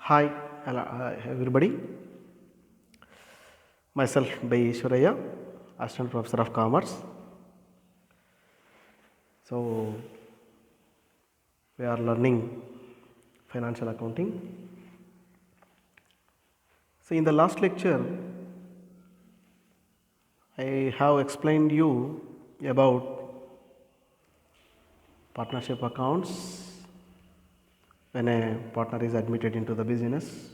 Hi, hello, everybody. Myself, Bay Ishwaraya, Assistant Professor of Commerce. So, we are learning financial accounting. So, in the last lecture, I have explained you about partnership accounts when a partner is admitted into the business.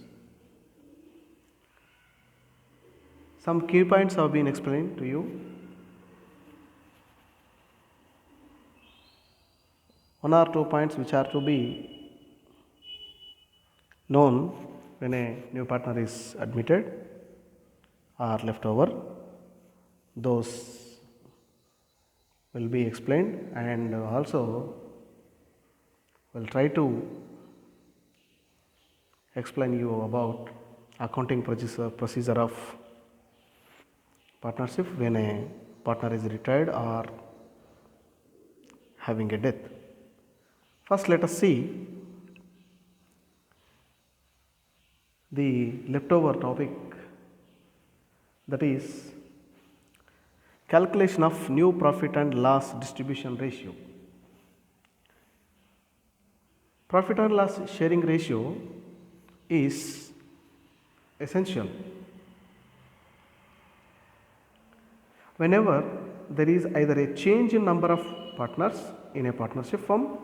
Some key points have been explained to you. One or two points which are to be known when a new partner is admitted are left over. Those will be explained, and also will try to explain you about accounting procedure of partnership when a partner is retired or having a death. First, let us see the leftover topic, that is calculation of new profit and loss distribution ratio. Profit and loss sharing ratio is essential whenever there is either a change in number of partners in a partnership firm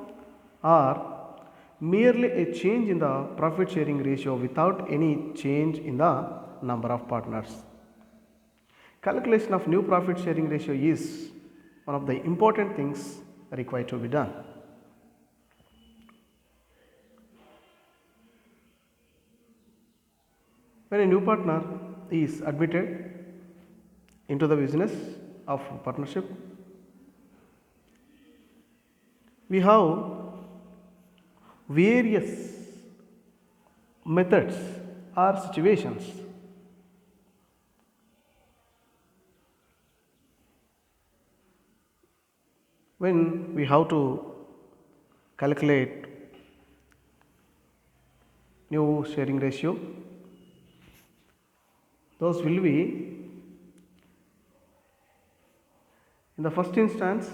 or merely a change in the profit sharing ratio without any change in the number of partners. Calculation of new profit sharing ratio is one of the important things required to be done. When a new partner is admitted into the business of partnership, we have various methods or situations when we have to calculate new sharing ratio. Those will be, in the first instance,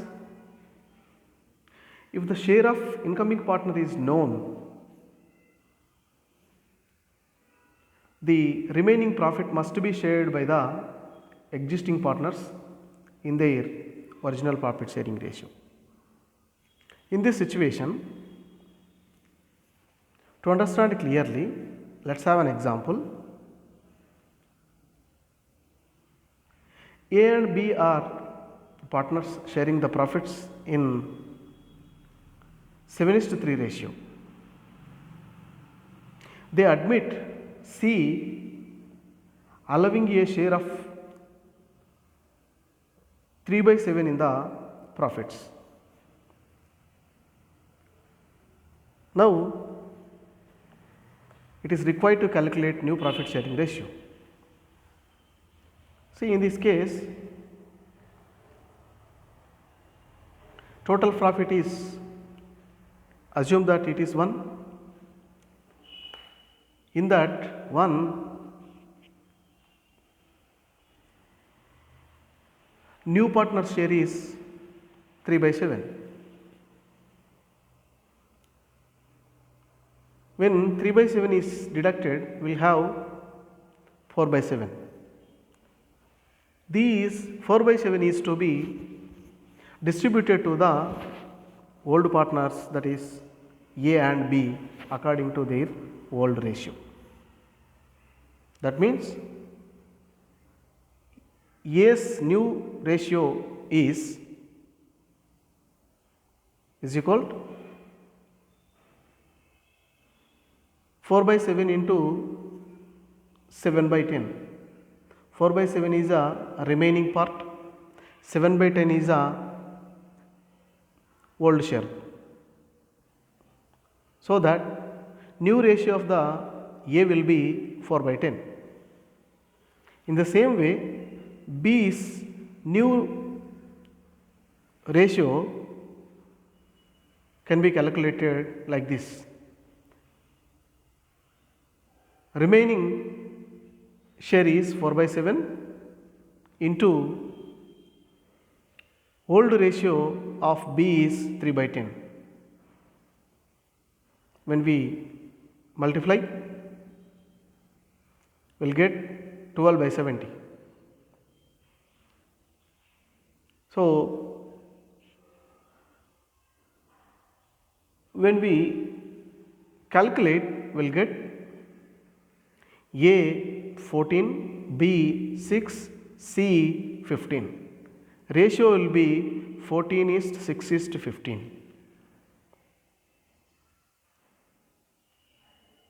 if the share of incoming partner is known, the remaining profit must be shared by the existing partners in their original profit sharing ratio. In this situation, to understand clearly, let's have an example. A and B are partners sharing the profits in 7:3 ratio. They admit C allowing a share of 3/7 in the profits. Now, it is required to calculate new profit sharing ratio. See, in this case, total profit is, assume that it is 1. In that 1, new partner share is 3/7. When 3/7 is deducted, we will have 4/7. These 4/7 is to be distributed to the old partners, that is A and B, according to their old ratio. That means A's new ratio is equal to 4/7 into 7/10. 4/7 is a remaining part, 7/10 is a old share. So that new ratio of the A will be 4/10. In the same way, B's new ratio can be calculated like this. remaining share is 4 by 7 into old ratio of B is 3 by 10. When we multiply, we'll get 12 by 70. So when we calculate, we'll get A 14, B 6, C 15. Ratio will be 14:6:15.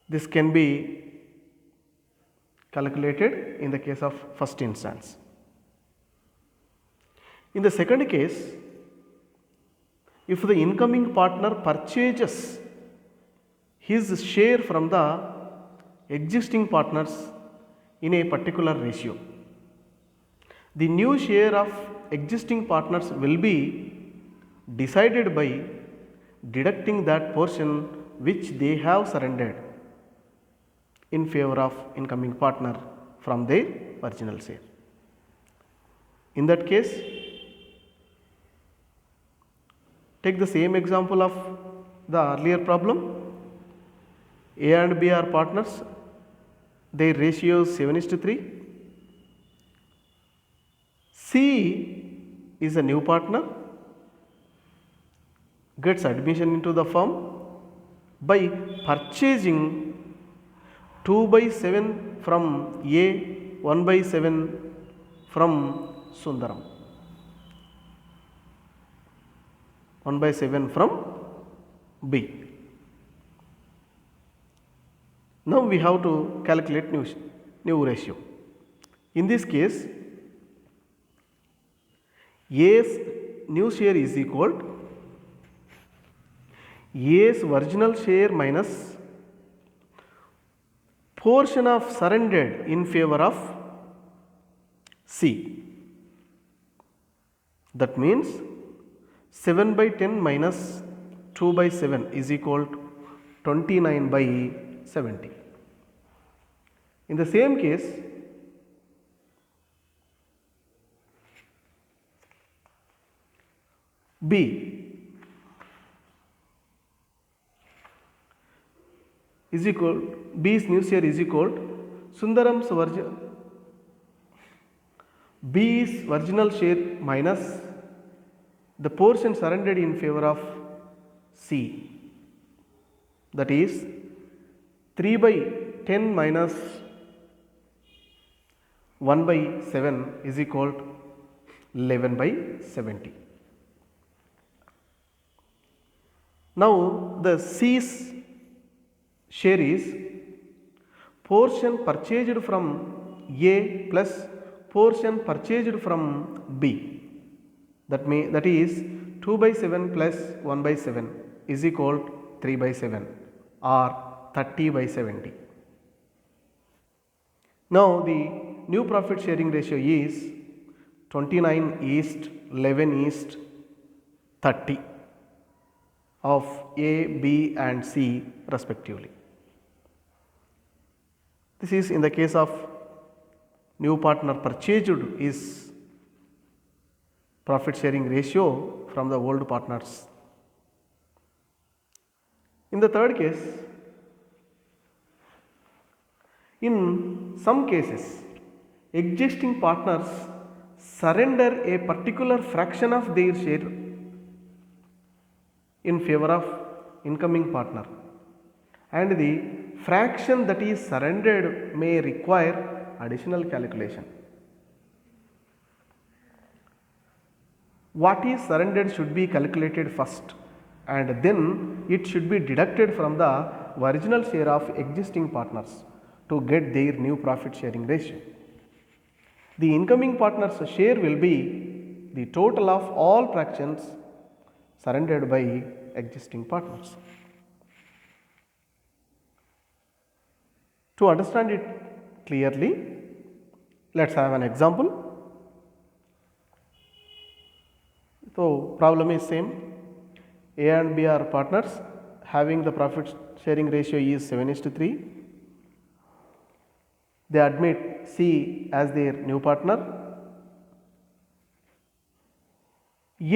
This can be calculated in the case of first instance. In the second case, if the incoming partner purchases his share from the existing partners in a particular ratio, the new share of existing partners will be decided by deducting that portion which they have surrendered in favor of incoming partner from their original share. In that case, take the same example of the earlier problem. A and B are partners, their ratio is 7:3. C is a new partner, gets admission into the firm by purchasing 2 by 7 from A, 1 by 7 from Sundaram, 1 by 7 from B. Now we have to calculate new ratio. In this case, A's new share is equal to A's original share minus portion of surrendered in favor of C. That means 7 by 10 minus 2 by 7 is equal to 29 by 70. In the same case, B is equal, B's new share is equal to Sundaram's B's original share minus the portion surrendered in favor of C, that is 3 by 10 minus 1 by 7 is equal to 11 by 70. Now the C's share is portion purchased from A plus portion purchased from B. That is 2 by 7 plus 1 by 7 is equal to 3 by 7 or 30 by 70. Now the new profit sharing ratio is 29:11:30 of A, B and C respectively. This is in the case of new partner purchased is profit sharing ratio from the old partners. In the third case, in some cases, existing partners surrender a particular fraction of their share in favor of incoming partner, and the fraction that is surrendered may require additional calculation. What is surrendered should be calculated first, and then it should be deducted from the original share of existing partners to get their new profit sharing ratio. The incoming partner's share will be the total of all fractions surrendered by existing partners. To understand it clearly, let's have an example. So problem is same. A and B are partners having the profit sharing ratio is 7:3. They admit C as their new partner.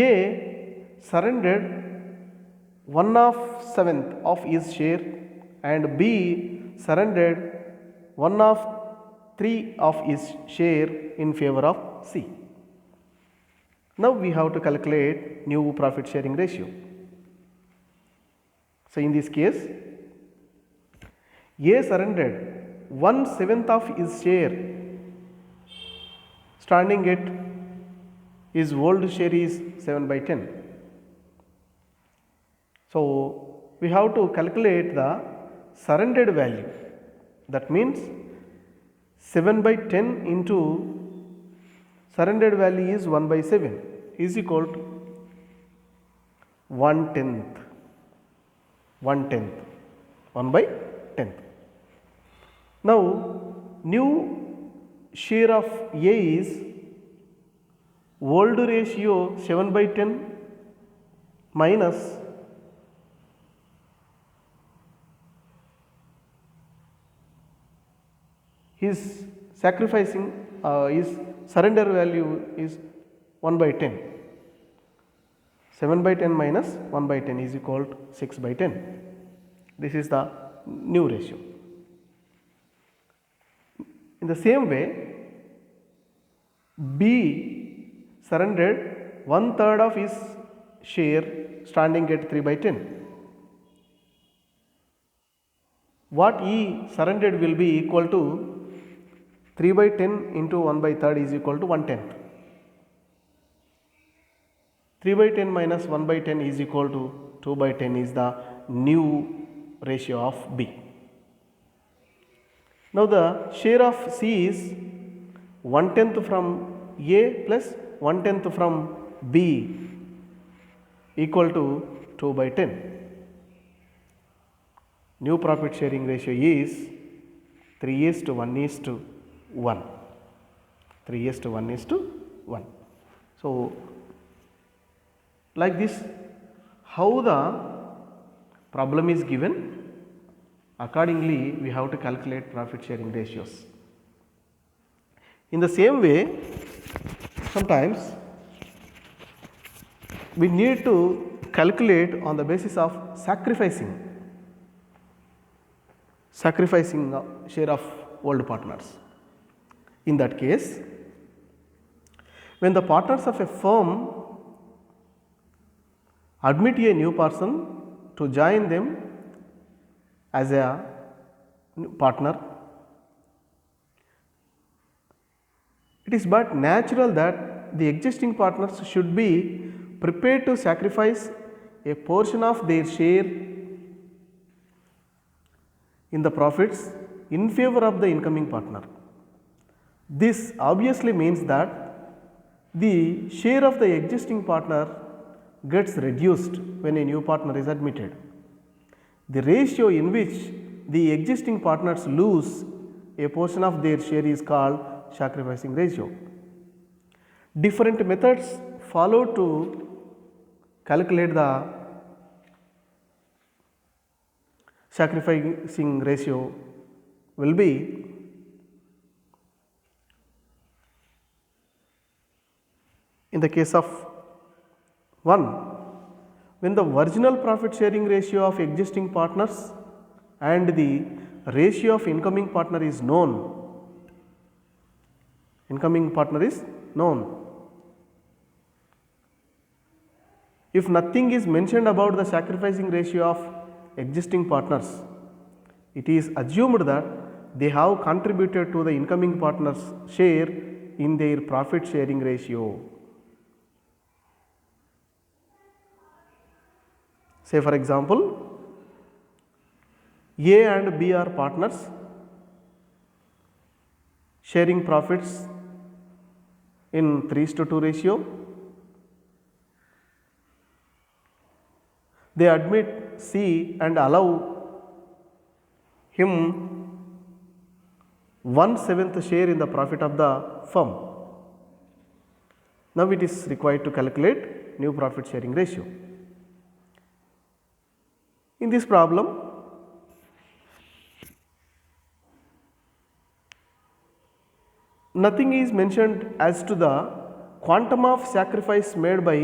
A surrendered 1/7 of his share and B surrendered 1/3 of his share in favor of C. Now we have to calculate new profit sharing ratio. So in this case, A surrendered 1/7 of his share, standing at his old share is 7/10. So we have to calculate the surrendered value. That means 7/10 into surrendered value is 1/7 is equal to 1/10. 1/10. 1/10. Now new share of A is old ratio 7/10 minus his sacrificing his surrender value is 1/10. 7/10 minus 1/10 is equal to 6/10. This is the new ratio. In the same way, B surrendered 1/3 of his share, standing at 3/10. What E surrendered will be equal to 3/10 into 1/3 is equal to 1/10. 3/10 minus 1/10 is equal to 2/10 is the new ratio of B. Now the share of C is 1/10 from A plus 1/10 from B equal to 2/10. New profit sharing ratio is 3:1:1. 3:1:1. So like this, how the problem is given, accordingly we have to calculate profit sharing ratios. In the same way, sometimes we need to calculate on the basis of sacrificing share of old partners. In that case, when the partners of a firm admit a new person to join them as a partner, it is but natural that the existing partners should be prepared to sacrifice a portion of their share in the profits in favor of the incoming partner. This obviously means that the share of the existing partner gets reduced when a new partner is admitted. The ratio in which the existing partners lose a portion of their share is called sacrificing ratio. Different methods followed to calculate the sacrificing ratio will be: in the case of 1, when the original profit sharing ratio of existing partners and the ratio of incoming partner is known. If nothing is mentioned about the sacrificing ratio of existing partners, it is assumed that they have contributed to the incoming partners' share in their profit sharing ratio. Say for example, A and B are partners sharing profits in 3:2 ratio. They admit C and allow him 1/7 share in the profit of the firm. Now it is required to calculate new profit sharing ratio. In this problem, nothing is mentioned as to the quantum of sacrifice made by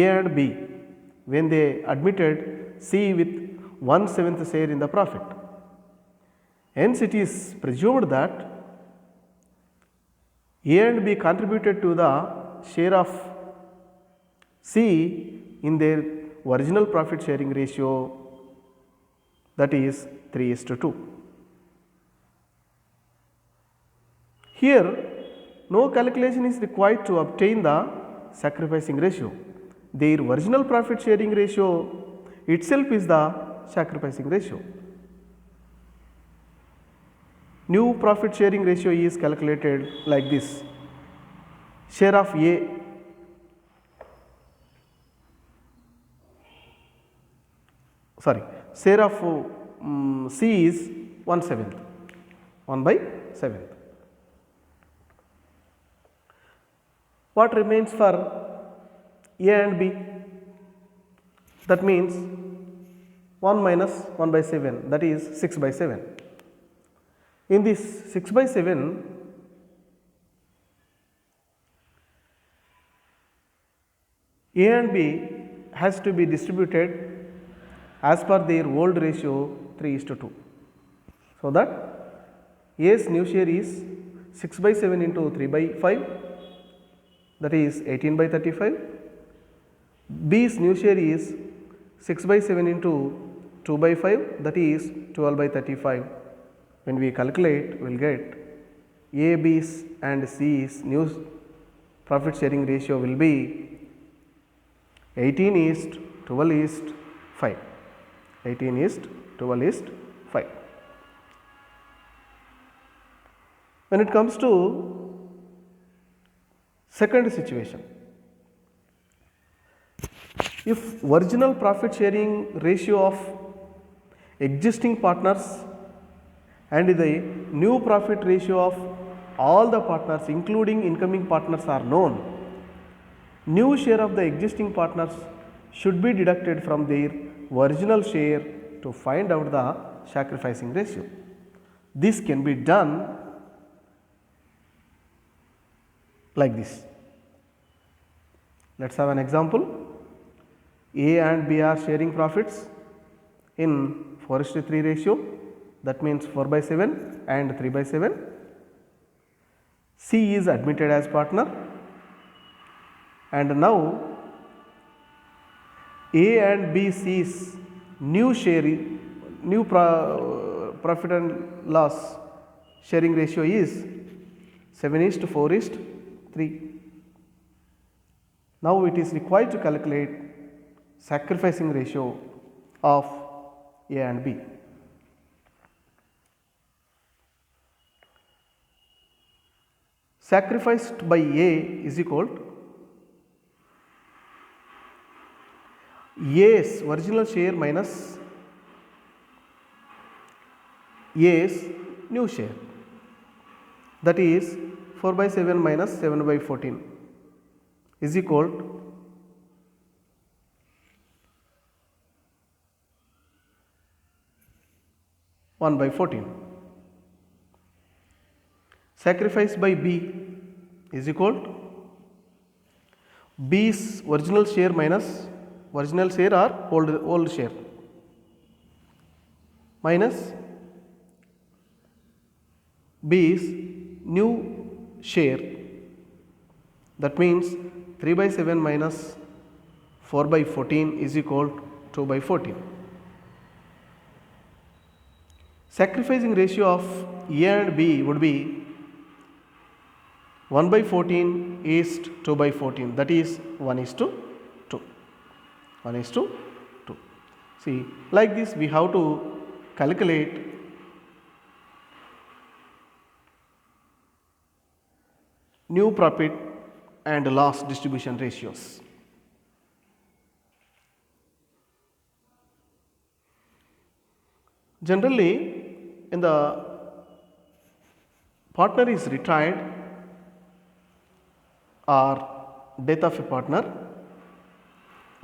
A and B when they admitted C with 1/7 share in the profit. Hence, it is presumed that A and B contributed to the share of C in their original profit sharing ratio, that is 3:2. Here, no calculation is required to obtain the sacrificing ratio. Their original profit sharing ratio itself is the sacrificing ratio. New profit sharing ratio is calculated like this: share of A share of C is 1/7, 1/7. What remains for A and B? That means 1 minus 1/7, that is 6/7. In this 6/7, A and B has to be distributed as per their old ratio 3:2. So that A's new share is 6/7 into 3/5, that is 18/35. B's new share is 6/7 into 2/5, that is 12/35. When we calculate, we will get A, B's and C's new profit sharing ratio will be 18:12:5. 18:12:5. When it comes to second situation, if original profit sharing ratio of existing partners and the new profit ratio of all the partners including incoming partners are known, new share of the existing partners should be deducted from their original share to find out the sacrificing ratio. This can be done like this. Let us have an example. A and B are sharing profits in 4:3 ratio, that means 4/7 and 3/7. C is admitted as partner, and now A and B C's new share, new profit and loss sharing ratio is 7:4:3. Now it is required to calculate sacrificing ratio of A and B. Sacrificed by A is equal to A's original share minus A's new share, that is 4/7 minus 7/14 is equal to 1/14. Sacrifice by B is equal to B's original share minus original share or old share minus B's new share, that means 3/7 minus 4/14 is equal to 2/14. Sacrificing ratio of A and B would be 1/14 is 2/14, that is 1:2. 1:2. See, like this we have to calculate new profit and loss distribution ratios. Generally, in the partner is retired or death of a partner,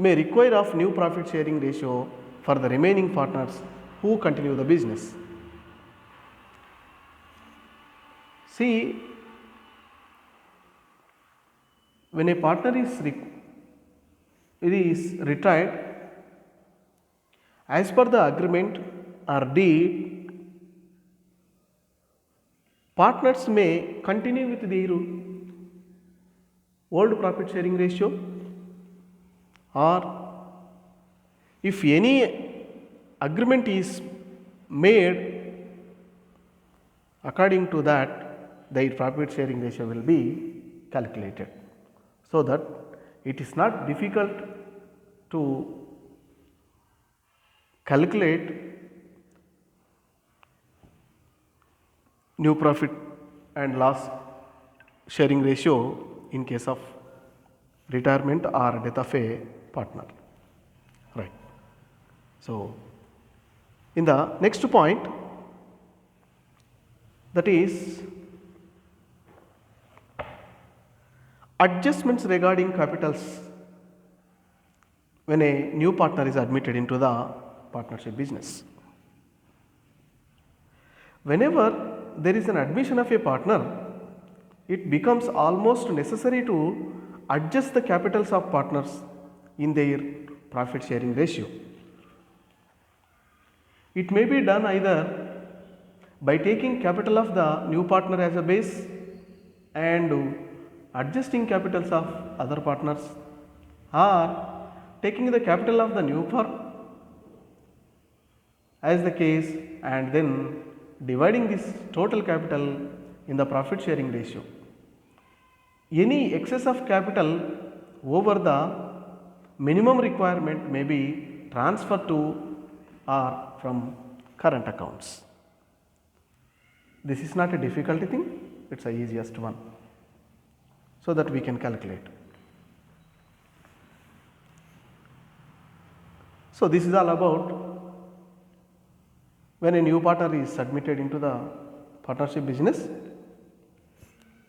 may require of new profit sharing ratio for the remaining partners who continue the business. See, when a partner is retired, as per the agreement or deed, partners may continue with their old profit sharing ratio, or if any agreement is made according to that, their profit sharing ratio will be calculated, so that it is not difficult to calculate new profit and loss sharing ratio in case of retirement or death of a partner, right. So in the next point, that is adjustments regarding capitals when a new partner is admitted into the partnership business. Whenever there is an admission of a partner, it becomes almost necessary to adjust the capitals of partners in their profit sharing ratio. It may be done either by taking capital of the new partner as a base and adjusting capitals of other partners, or taking the capital of the new firm as the case and then dividing this total capital in the profit sharing ratio. Any excess of capital over the minimum requirement may be transferred to or from current accounts. This is not a difficult thing, it is the easiest one, so that we can calculate. So this is all about when a new partner is admitted into the partnership business,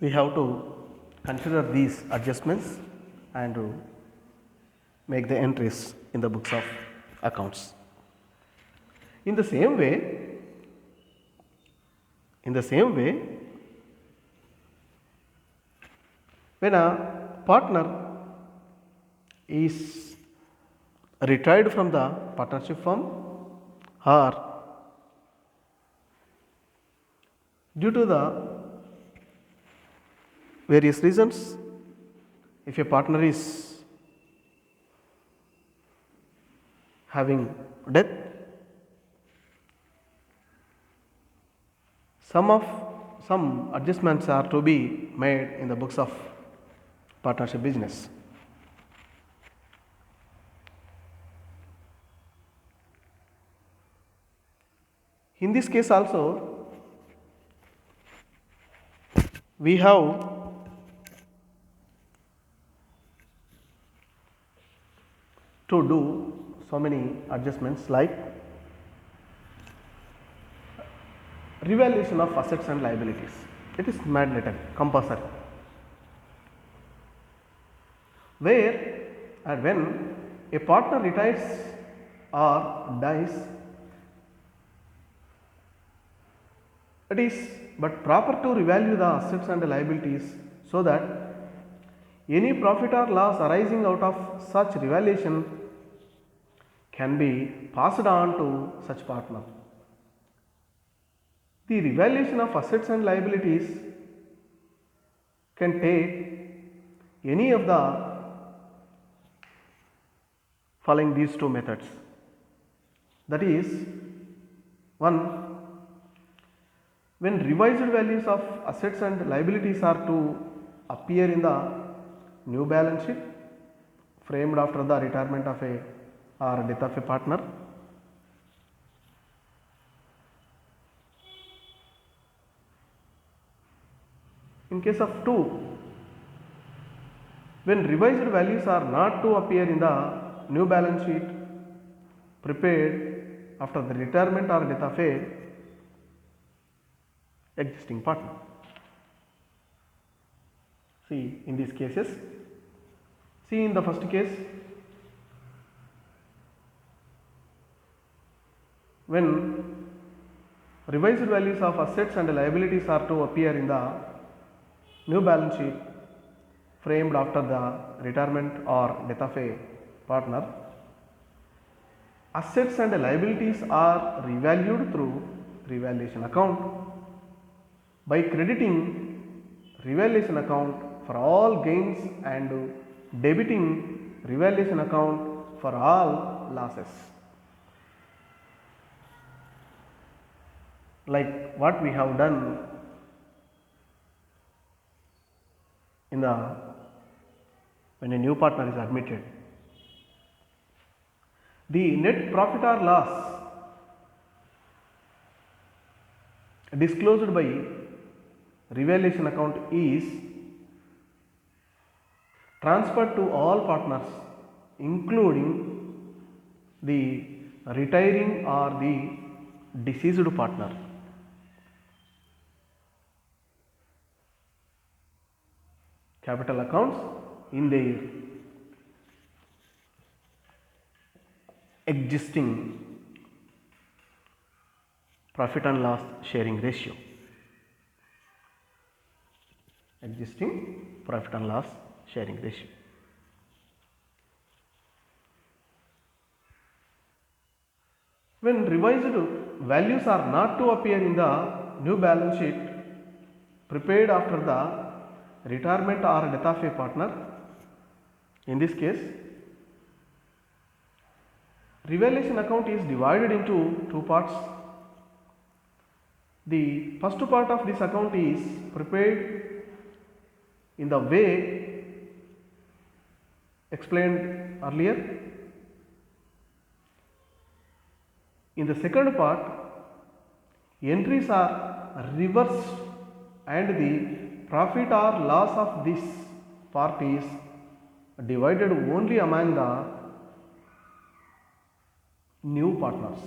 we have to consider these adjustments and to make the entries in the books of accounts. In the same way, when a partner is retired from the partnership firm, or due to the various reasons, if a partner is having death, some adjustments are to be made in the books of partnership business. In this case also, we have to do so many adjustments like revaluation of assets and liabilities. It is mandatory, compulsory, where and when a partner retires or dies, it is but proper to revalue the assets and the liabilities, so that any profit or loss arising out of such revaluation can be passed on to such partner. The revaluation of assets and liabilities can take any of the following these two methods. That is, one, when revised values of assets and liabilities are to appear in the new balance sheet framed after the retirement of a or death of a partner. In case of 2, when revised values are not to appear in the new balance sheet prepared after the retirement or death of a existing partner. See, in these cases, see in the first case, when revised values of assets and liabilities are to appear in the new balance sheet framed after the retirement or death of a partner. Assets and liabilities are revalued through revaluation account by crediting revaluation account for all gains and debiting revaluation account for all losses. Like what we have done in the when a new partner is admitted. The net profit or loss disclosed by revaluation account is transferred to all partners including the retiring or the deceased partner. Capital accounts in their existing profit and loss sharing ratio. Existing profit and loss sharing ratio. When revised values are not to appear in the new balance sheet prepared after the retirement or death of a partner, in this case, revaluation account is divided into two parts. The first part of this account is prepared in the way explained earlier. In the second part, entries are reversed and the profit or loss of this part is divided only among the new partners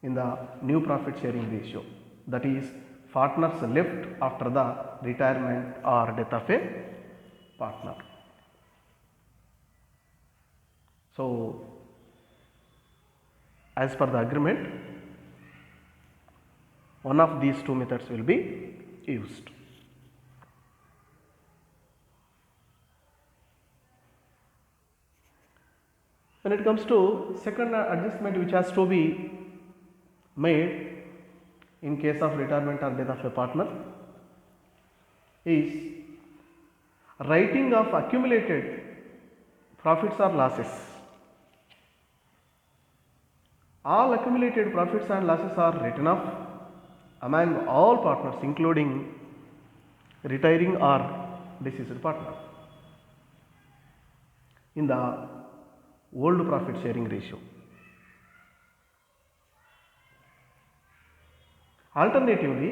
in the new profit sharing ratio, that is partners left after the retirement or death of a partner. So, as per the agreement, one of these two methods will be used. When it comes to second adjustment which has to be made in case of retirement or death of a partner is writing of accumulated profits or losses. All accumulated profits and losses are written off among all partners including retiring or deceased partner in the old profit sharing ratio. Alternatively,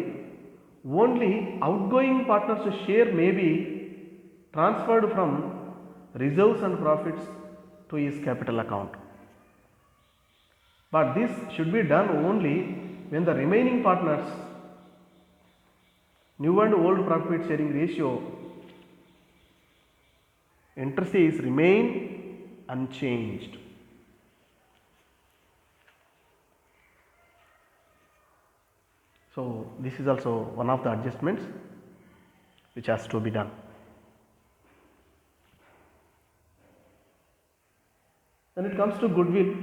only outgoing partners' share may be transferred from reserves and profits to his capital account. But this should be done only when the remaining partners' new and old profit sharing ratio indices remain unchanged. So, this is also one of the adjustments which has to be done. When it comes to goodwill,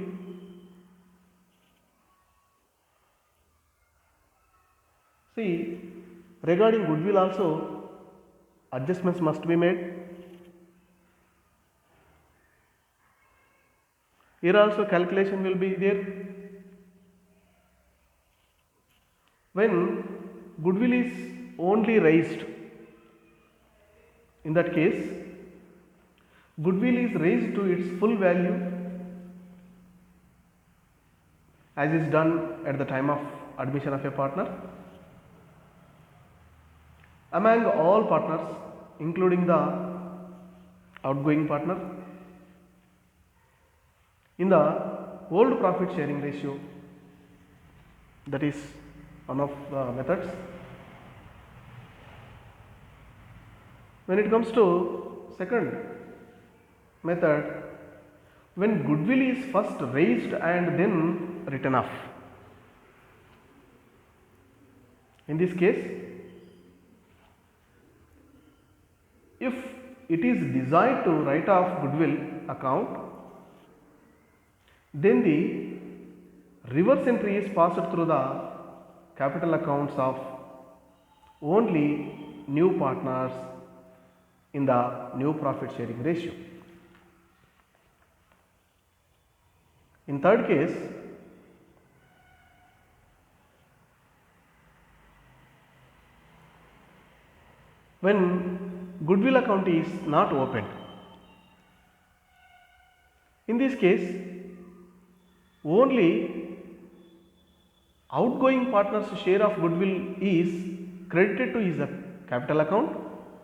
see, regarding goodwill also adjustments must be made. Here also calculation will be there. When goodwill is only raised, in that case, goodwill is raised to its full value as is done at the time of admission of a partner among all partners including the outgoing partner. In the old profit sharing ratio, that is one of the methods. When it comes to second method, when goodwill is first raised and then written off. In this case, if it is desired to write off goodwill account, then the reverse entry is passed through the capital accounts of only new partners in the new profit sharing ratio. In third case, when goodwill account is not opened, in this case only outgoing partner's share of goodwill is credited to his capital account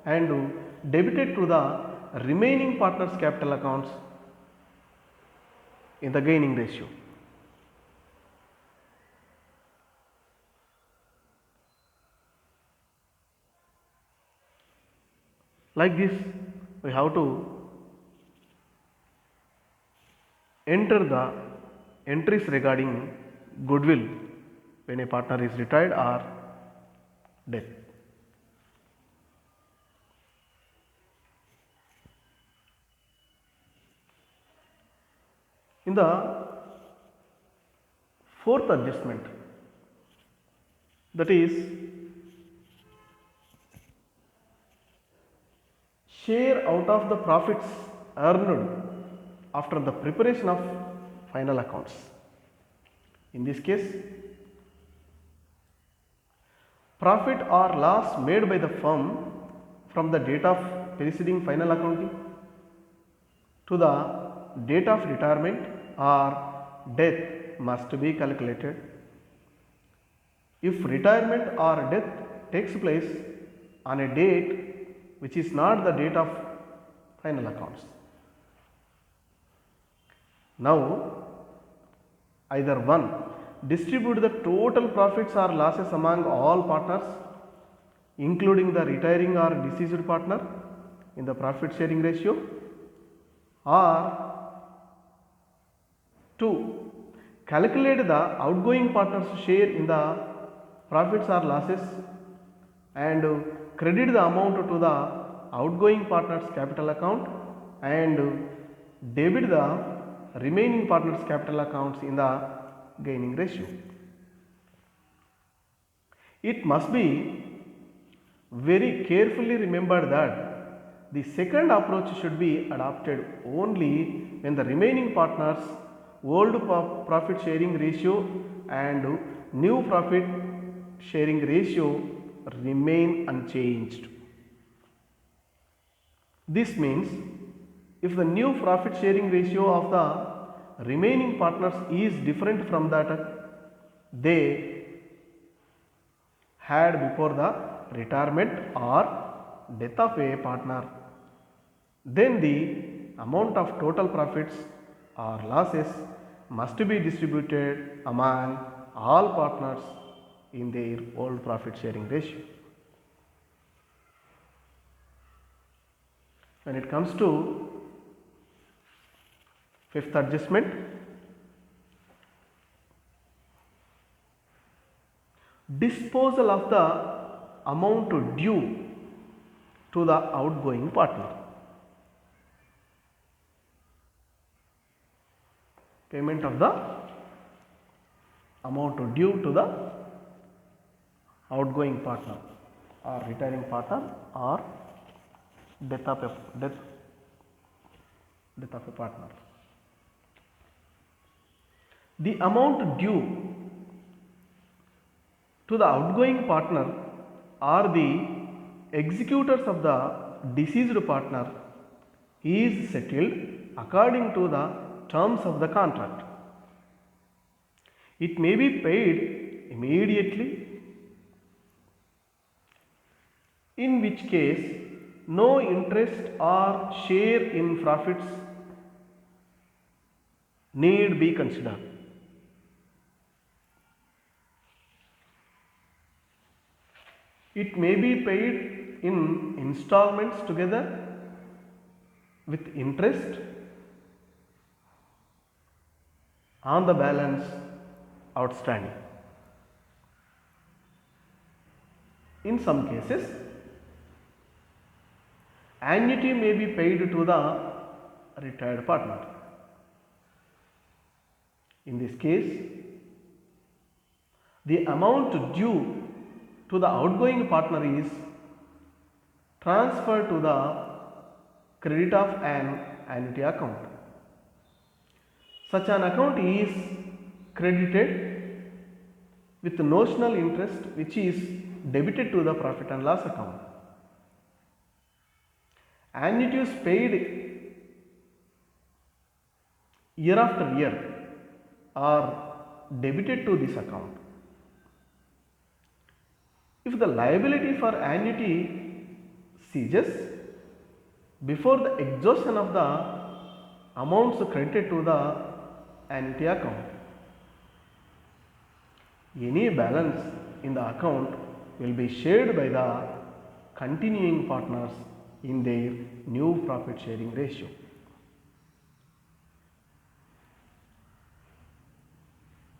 and debited to the remaining partners' capital accounts in the gaining ratio. Like this, we have to enter the entries regarding goodwill when a partner is retired or dead. In the fourth adjustment, that is share out of the profits earned after the preparation of final accounts. In this case, profit or loss made by the firm from the date of preceding final accounting to the date of retirement or death must be calculated. If retirement or death takes place on a date which is not the date of final accounts, now either 1. Distribute the total profits or losses among all partners, including the retiring or deceased partner, in the profit sharing ratio, or 2. Calculate the outgoing partner's share in the profits or losses and credit the amount to the outgoing partner's capital account and debit the remaining partners' capital accounts in the gaining ratio. It must be very carefully remembered that the second approach should be adopted only when the remaining partners' old profit sharing ratio and new profit sharing ratio remain unchanged. This means if the new profit sharing ratio of the remaining partners is different from that they had before the retirement or death of a partner, then the amount of total profits or losses must be distributed among all partners in their old profit sharing ratio. When it comes to fifth adjustment, disposal of the amount due to the outgoing partner. Payment of the amount due to the outgoing partner or retiring partner or death of a partner. The amount due to the outgoing partner or the executors of the deceased partner is settled according to the terms of the contract. It may be paid immediately, in which case no interest or share in profits need be considered. It may be paid in installments together with interest on the balance outstanding. In some cases, annuity may be paid to the retired partner. In this case, the amount due to the outgoing partner is transferred to the credit of an annuity account. Such an account is credited with notional interest which is debited to the profit and loss account. Annuities paid year after year are debited to this account. If the liability for annuity ceases before the exhaustion of the amounts credited to the annuity account, any balance in the account will be shared by the continuing partners in their new profit sharing ratio.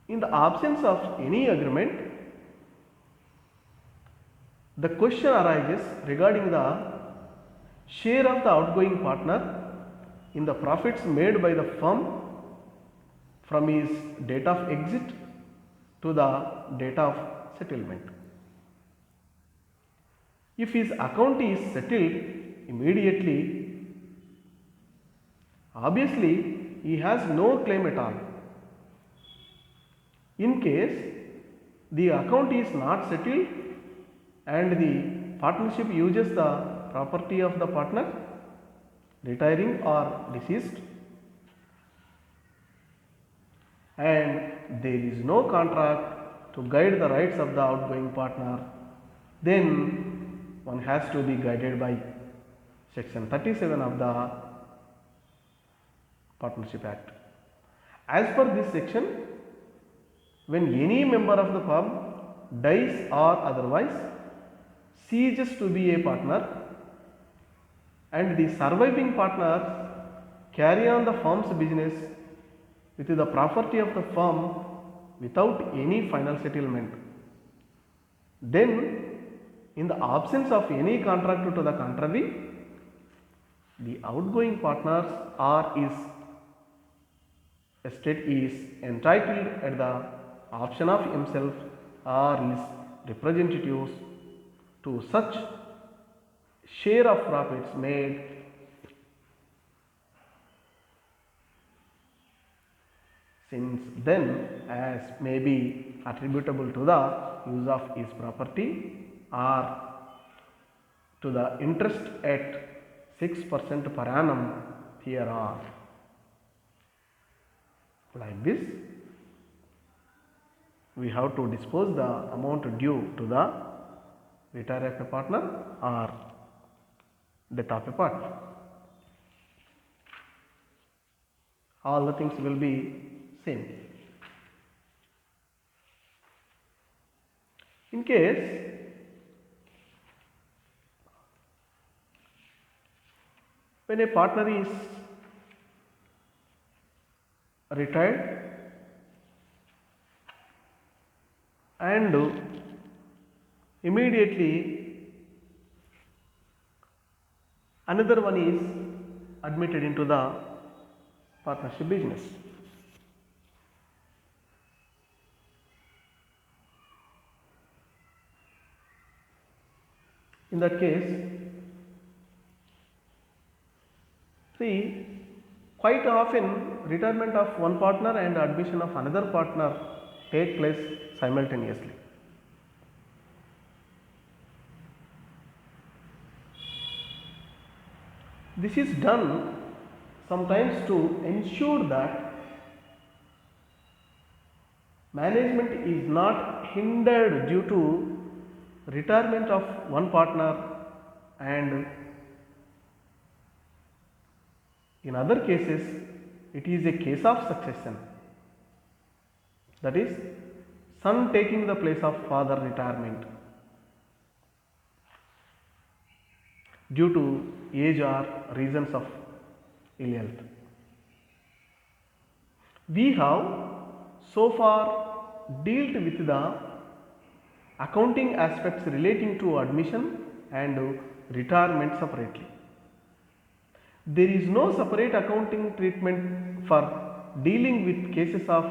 In the absence of any agreement, the question arises regarding the share of the outgoing partner in the profits made by the firm from his date of exit to the date of settlement. If his account is settled immediately, obviously he has no claim at all. In case the account is not settled and the partnership uses the property of the partner retiring or deceased, and there is no contract to guide the rights of the outgoing partner, then one has to be guided by section 37 of the Partnership Act. As per this section, when any member of the firm dies or otherwise ceases to be a partner and the surviving partners carry on the firm's business with the property of the firm without any final settlement, then in the absence of any contract to the contrary, the outgoing partners or his estate is entitled at the option of himself or his representatives to such share of profits made since then as may be attributable to the use of his property or to the interest at 6% per annum hereon. Like this, we have to dispose the amount due to the retire of a partner or death of a partner. All the things will be same. In case when a partner is retired and immediately another one is admitted into the partnership business. In that case, see, quite often retirement of one partner and admission of another partner take place simultaneously. This is done sometimes to ensure that management is not hindered due to retirement of one partner, and in other cases it is a case of succession, that is son taking the place of father retirement due to age or reasons of ill health. We have so far dealt with the accounting aspects relating to admission and retirement separately. There is no separate accounting treatment for dealing with cases of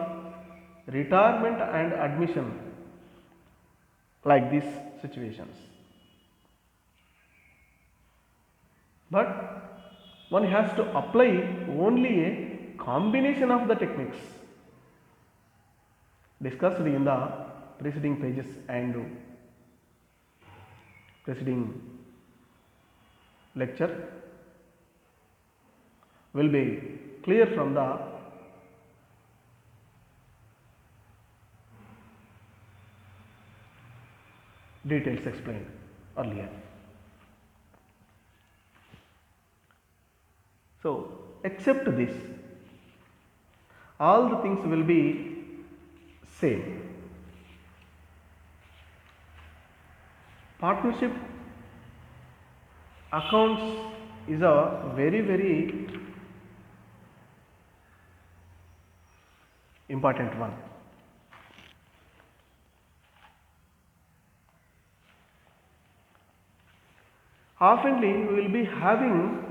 retirement and admission like these situations. But one has to apply only a combination of the techniques discussed in the preceding pages and preceding lecture will be clear from the details explained earlier. So, except this, all the things will be same. Partnership accounts is a very important one. Oftenly we will be having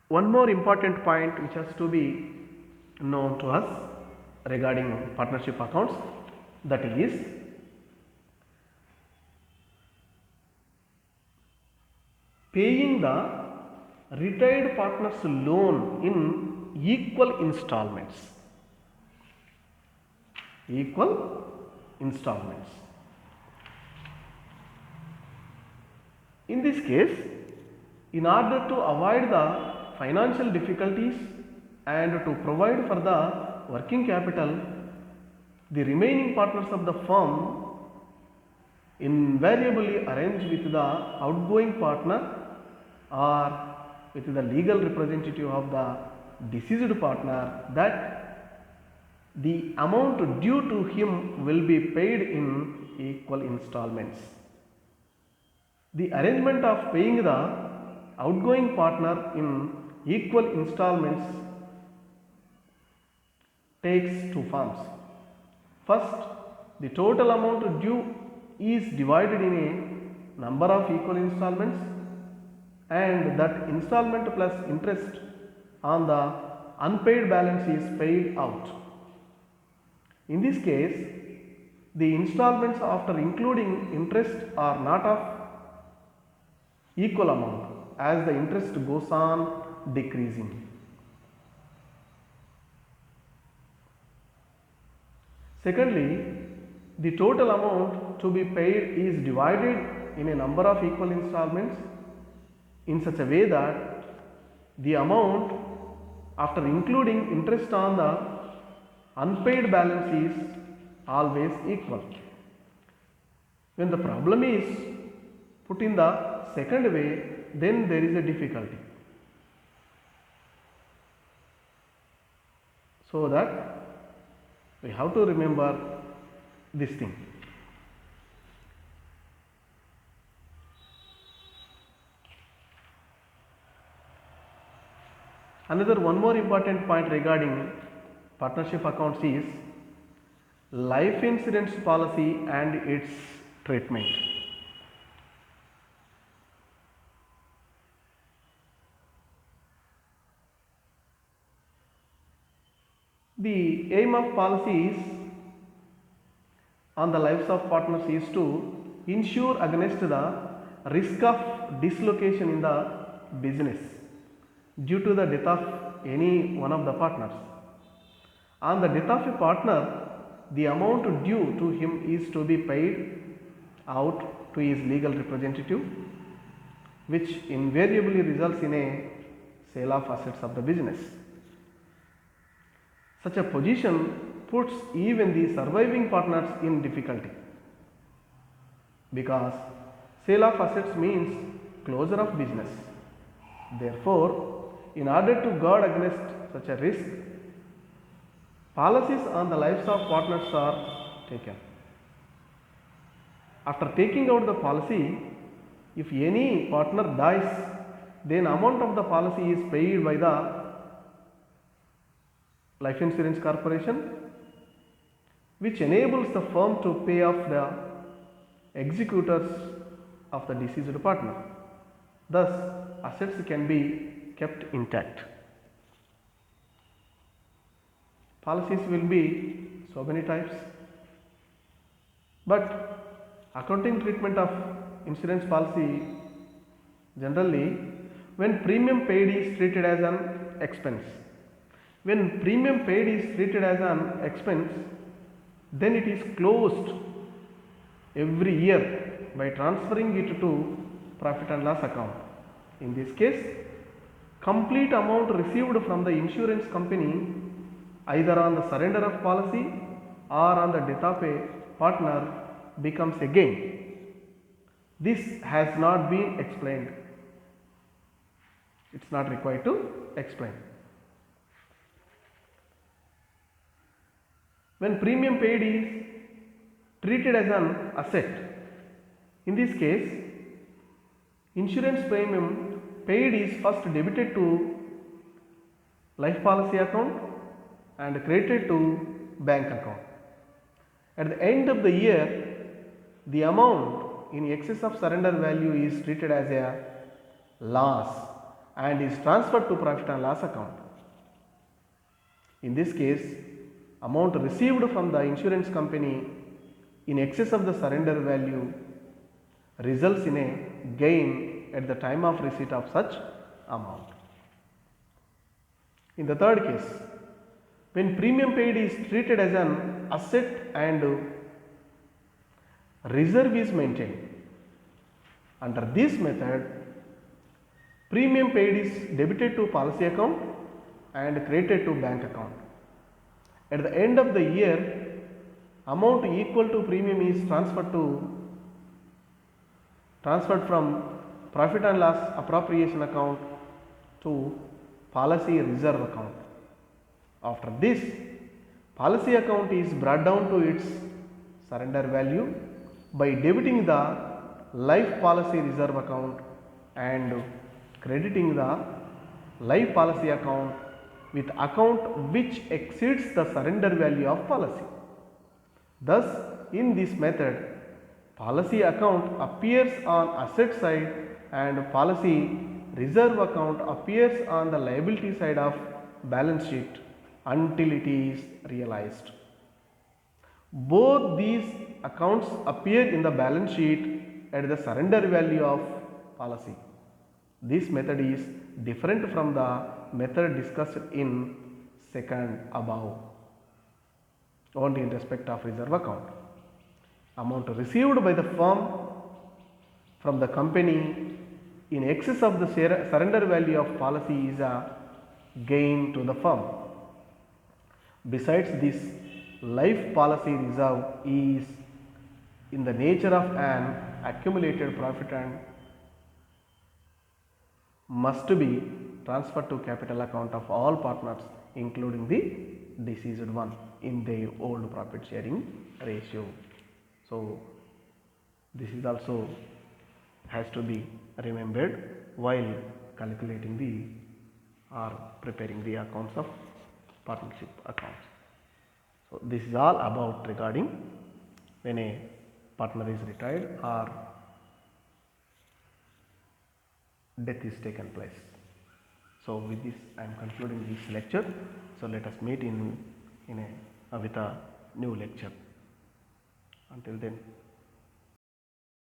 one more important point which has to be known to us regarding partnership accounts, that is paying the retired partner's loan in equal installments. Equal installments. In this case, in order to avoid the financial difficulties and to provide for the working capital, the remaining partners of the firm invariably arrange with the outgoing partner or with the legal representative of the deceased partner that the amount due to him will be paid in equal installments. The arrangement of paying the outgoing partner in equal installments takes two forms. First, the total amount due is divided in a number of equal installments, and that installment plus interest on the unpaid balance is paid out. In this case, the installments after including interest are not of equal amount as the interest goes on decreasing. Secondly, the total amount to be paid is divided in a number of equal installments in such a way that the amount after including interest on the unpaid balance is always equal. When the problem is put in the second way, then there is a difficulty. So that we have to remember this thing. Another one more important point regarding partnership accounts is life insurance policy and its treatment. The aim of policies on the lives of partners is to insure against the risk of dislocation in the business due to the death of any one of the partners. On the death of a partner, the amount due to him is to be paid out to his legal representative, which invariably results in a sale of assets of the business. Such a position puts even the surviving partners in difficulty because sale of assets means closure of business. Therefore, in order to guard against such a risk, policies on the lives of partners are taken. After taking out the policy, if any partner dies, then amount of the policy is paid by the life insurance corporation, which enables the firm to pay off the executors of the deceased partner. Thus, assets can be kept intact. Policies will be so many types, but accounting treatment of insurance policy generally, when premium paid is treated as an expense. When premium paid is treated as an expense, then it is closed every year by transferring it to profit and loss account. In this case, complete amount received from the insurance company either on the surrender of policy or on the death of a partner becomes a gain. This has not been explained. It's not required to explain. When premium paid is treated as an asset, in this case, insurance premium paid is first debited to life policy account and credited to bank account. At the end of the year, the amount in excess of surrender value is treated as a loss and is transferred to profit and loss account. In this case, amount received from the insurance company in excess of the surrender value results in a gain at the time of receipt of such amount. In the third case, when premium paid is treated as an asset and reserve is maintained. Under this method, premium paid is debited to policy account and credited to bank account. At the end of the year, amount equal to premium is transferred from profit and loss appropriation account to policy reserve account. After this, policy account is brought down to its surrender value by debiting the life policy reserve account and crediting the life policy account with account which exceeds the surrender value of policy. Thus, in this method, policy account appears on asset side and policy reserve account appears on the liability side of balance sheet until it is realized. Both these accounts appear in the balance sheet at the surrender value of policy. This method is different from the method discussed in second above, only in respect of reserve account. Amount received by the firm from the company in excess of the surrender value of policy is a gain to the firm. Besides this, life policy reserve is in the nature of an accumulated profit and must be transferred to capital account of all partners including the deceased one in their old profit sharing ratio. So, this is also has to be remembered while calculating the or preparing the accounts of partnership accounts. So, this is all about regarding when a partner is retired or death is taken place. So, with this I am concluding this lecture. So, let us meet with a new lecture. Until then.